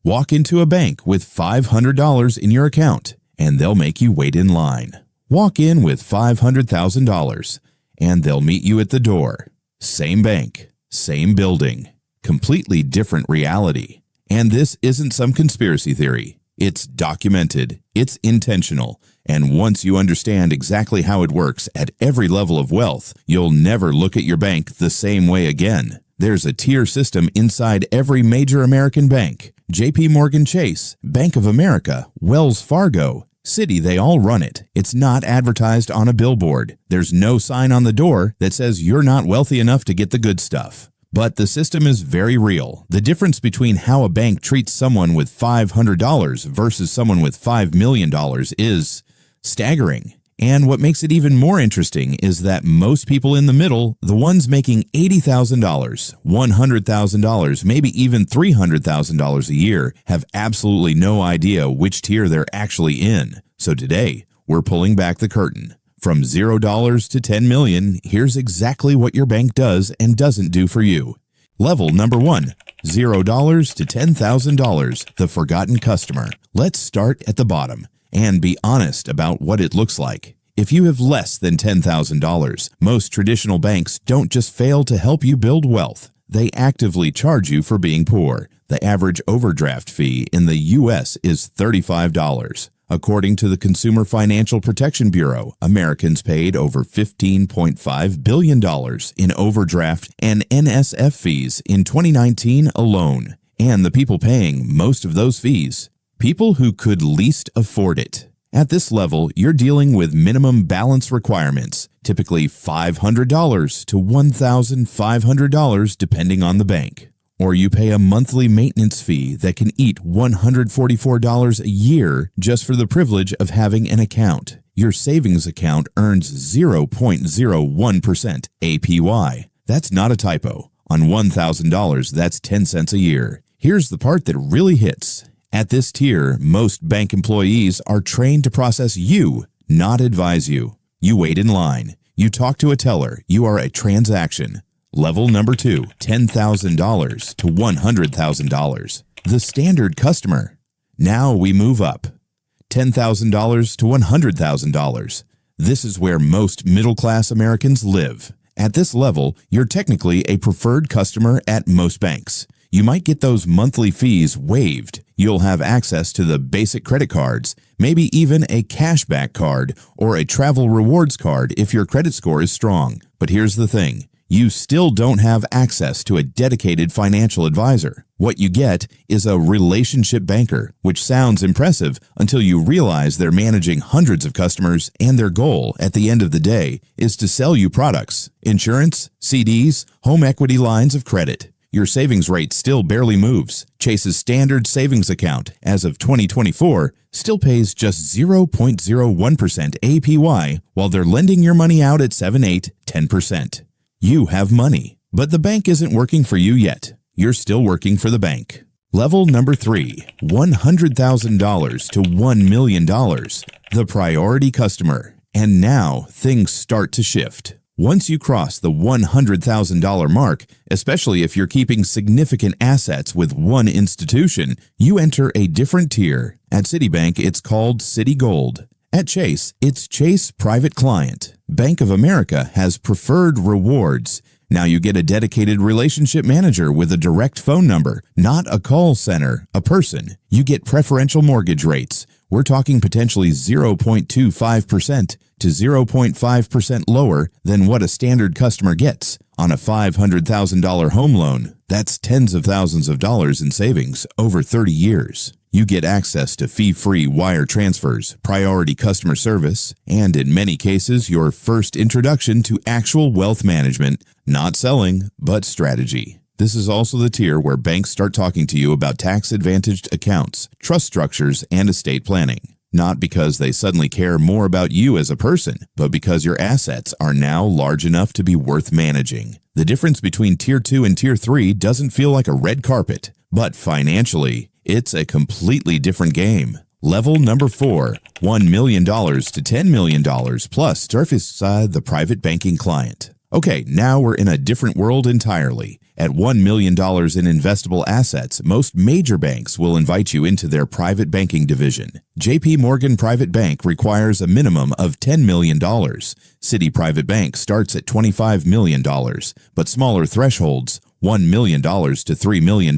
Walk into a bank with $500 in your account, and they'll make you wait in line. Walk in with $500,000, and they'll meet you at the door. Same bank, same building, completely different reality. And this isn't some conspiracy theory. It's documented, it's intentional, and once you understand exactly how it works at every level of wealth, you'll never look at your bank the same way again. There's a tier system inside every major American bank. JPMorgan Chase, Bank of America, Wells Fargo, Citi, they all run it. It's not advertised on a billboard. There's no sign on the door that says you're not wealthy enough to get the good stuff. But the system is very real. The difference between how a bank treats someone with $500 versus someone with $5 million is staggering. And what makes it even more interesting is that most people in the middle, the ones making $80,000, $100,000, maybe even $300,000 a year, have absolutely no idea which tier they're actually in. So today, we're pulling back the curtain. From $0 to $10 million, here's exactly what your bank does and doesn't do for you. Level number 1, $0 to $10,000, the forgotten customer. Let's start at the bottom and be honest about what it looks like. If you have less than $10,000, most traditional banks don't just fail to help you build wealth. They actively charge you for being poor. The average overdraft fee in the U.S. is $35. According to the Consumer Financial Protection Bureau, Americans paid over $15.5 billion in overdraft and NSF fees in 2019 alone. And the people paying most of those fees, people who could least afford it. At this level, you're dealing with minimum balance requirements, typically $500 to $1,500 depending on the bank. Or you pay a monthly maintenance fee that can eat $144 a year just for the privilege of having an account. Your savings account earns 0.01% APY. That's not a typo. On $1,000, that's 10 cents a year. Here's the part that really hits. At this tier, most bank employees are trained to process you, not advise you. You wait in line. You talk to a teller. You are a transaction. Level number 2, $10,000 to $100,000. The standard customer. Now we move up. $10,000 to $100,000. This is where most middle-class Americans live. At this level, you're technically a preferred customer at most banks. You might get those monthly fees waived. You'll have access to the basic credit cards, maybe even a cashback card or a travel rewards card if your credit score is strong. But here's the thing. You still don't have access to a dedicated financial advisor. What you get is a relationship banker, which sounds impressive until you realize they're managing hundreds of customers and their goal at the end of the day is to sell you products, insurance, CDs, home equity lines of credit. Your savings rate still barely moves. Chase's standard savings account, as of 2024, still pays just 0.01% APY while they're lending your money out at 7, 8, 10%. You have money, but the bank isn't working for you yet. You're still working for the bank. Level number 3, $100,000 to $1 million, the priority customer. And now things start to shift. Once you cross the $100,000 mark, especially if you're keeping significant assets with one institution, you enter a different tier. At Citibank, it's called Citi Gold. At Chase, it's Chase Private Client. Bank of America has preferred rewards. Now you get a dedicated relationship manager with a direct phone number, not a call center, a person. You get preferential mortgage rates. We're talking potentially 0.25% to 0.5% lower than what a standard customer gets. On a $500,000 home loan, that's tens of thousands of dollars in savings over 30 years. You get access to fee-free wire transfers, priority customer service, and in many cases, your first introduction to actual wealth management, not selling, but strategy. This is also the tier where banks start talking to you about tax-advantaged accounts, trust structures, and estate planning. Not because they suddenly care more about you as a person, but because your assets are now large enough to be worth managing. The difference between Tier 2 and Tier 3 doesn't feel like a red carpet, but financially, it's a completely different game. Level number 4, $1 million to $10 million plus surface side the private banking client. Okay, now we're in a different world entirely. At $1 million in investable assets, most major banks will invite you into their private banking division. JPMorgan Private Bank requires a minimum of $10 million. Citi Private Bank starts at $25 million, but smaller thresholds, $1 million to $3 million,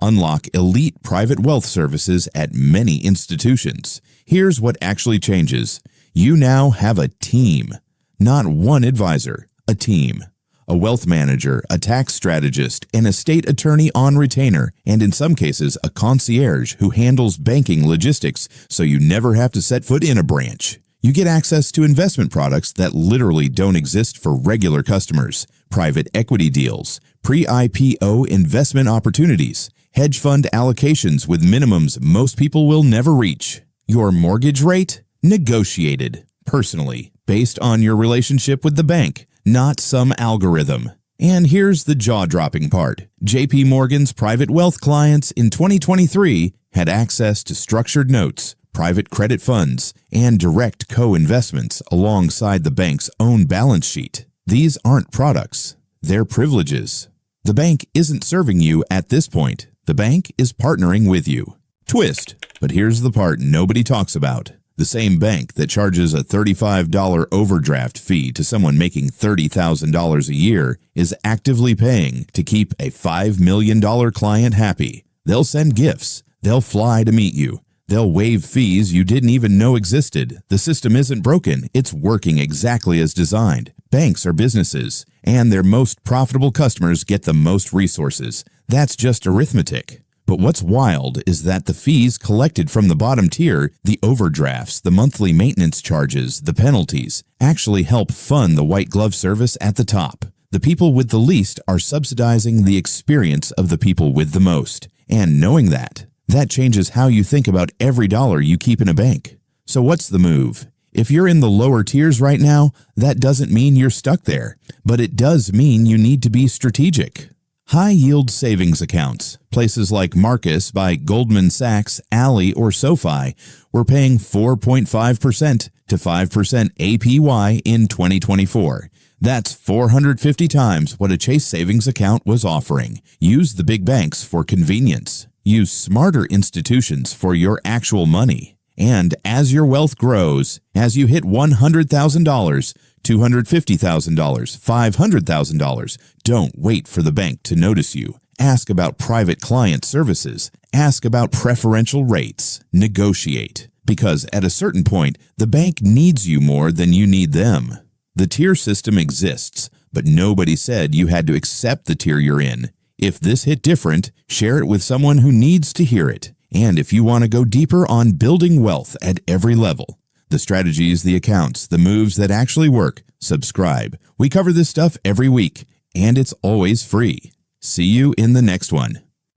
unlock elite private wealth services at many institutions. Here's what actually changes. You now have a team. Not one advisor, a team. A wealth manager, a tax strategist, an estate attorney on retainer, and in some cases, a concierge who handles banking logistics so you never have to set foot in a branch. You get access to investment products that literally don't exist for regular customers, private equity deals, pre-IPO investment opportunities, hedge fund allocations with minimums most people will never reach. Your mortgage rate? Negotiated, personally, based on your relationship with the bank, not some algorithm. And here's the jaw-dropping part. JPMorgan's private wealth clients in 2023 had access to structured notes, private credit funds, and direct co-investments alongside the bank's own balance sheet. These aren't products, they're privileges. The bank isn't serving you at this point. The bank is partnering with you. Twist, but here's the part nobody talks about. The same bank that charges a $35 overdraft fee to someone making $30,000 a year is actively paying to keep a $5 million client happy. They'll send gifts. They'll fly to meet you. They'll waive fees you didn't even know existed. The system isn't broken. It's working exactly as designed. Banks are businesses, and their most profitable customers get the most resources. That's just arithmetic. But what's wild is that the fees collected from the bottom tier, the overdrafts, the monthly maintenance charges, the penalties, actually help fund the white glove service at the top. The people with the least are subsidizing the experience of the people with the most. And knowing that changes how you think about every dollar you keep in a bank. So what's the move? If you're in the lower tiers right now, that doesn't mean you're stuck there, but it does mean you need to be strategic. High-yield savings accounts, places like Marcus by Goldman Sachs, Ally, or SoFi, were paying 4.5% to 5% APY in 2024. That's 450 times what a Chase savings account was offering. Use the big banks for convenience. Use smarter institutions for your actual money. And as your wealth grows, as you hit $100,000, $250,000, $500,000, don't wait for the bank to notice you. Ask about private client services. Ask about preferential rates. Negotiate. Because at a certain point, the bank needs you more than you need them. The tier system exists, but nobody said you had to accept the tier you're in. If this hit different, share it with someone who needs to hear it. And if you want to go deeper on building wealth at every level, the strategies, the accounts, the moves that actually work, subscribe. We cover this stuff every week, and it's always free. See you in the next one.